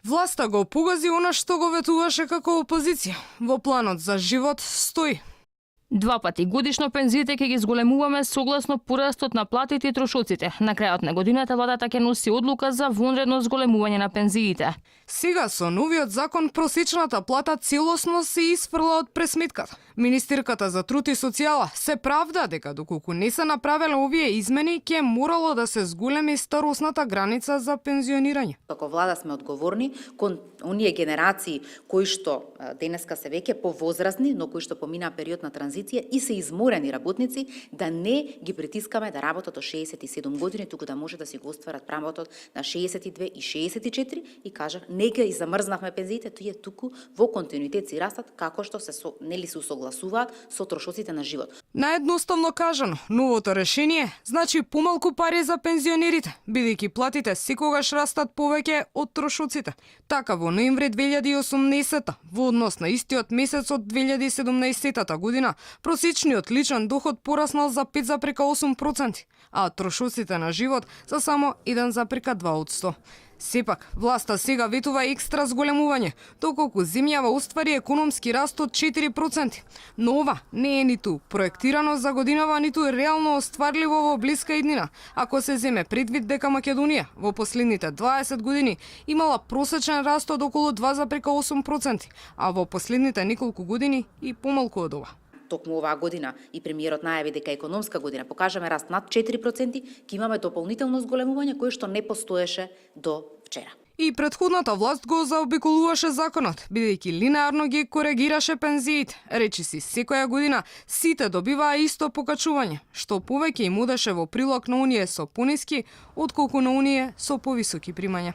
Власта го погази она што го ветуваше како опозиција. Во планот за живот стои. 2 пати годишно пензиите ќе ги зголемуваме согласно порастот на платите и трошоците. На крајот на годината владата ќе носи одлука за вонредно зголемување на пензиите. Сега со новиот закон просечната плата целосно се исфрла од пресметката. Министерката за труд и социјала се правда дека доколку не се направеле овие измени, ќе морало да се зголеми старосната граница за пензионирање. Како влада сме одговорни кон оние генерации кои што денеска се веќе повозрастни, но кои што поминаа период на транзиција и се изморени работници, да не ги притискаме да работат до 67 години, туку да може да си го остварат правото на 62 и 64 и кажа не ги замрзнавме пензиите, тие туку во континуитет си растат како што се нели се усогласуваат со трошоците на живот. Наедноставно кажано, новото решение значи помалку пари за пензионерите, бидејќи платите секогаш растат повеќе од трошоците. Така во ноември 2018 во однос на истиот месец од 2017 година, просечниот личен доход пораснал за 5,8%, а трошоците на живот за само 1,2%. Сепак, власта сега ветува екстра зголемување, доколку земјава оствари економски раст од 4%. Но ова не е ниту проектирано за годинава, ниту реално остварливо во блиска иднина, ако се земе предвид дека Македонија во последните 20 години имала просечен раст од околу 2,8%, а во последните неколку години и помалку од ова. Токму оваа година и премиерот најави дека економска година покажаме раст над 4%, ќе имаме дополнително зголемување кое што не постоеше до вчера. И претходната власт го заобиколуваше законот, бидејќи линеарно ги коригираше пензиите. Речиси, секоја година сите добиваа исто покачување, што повеќе им одеше во прилог на оние со пониски, отколку на оние со повисоки примања.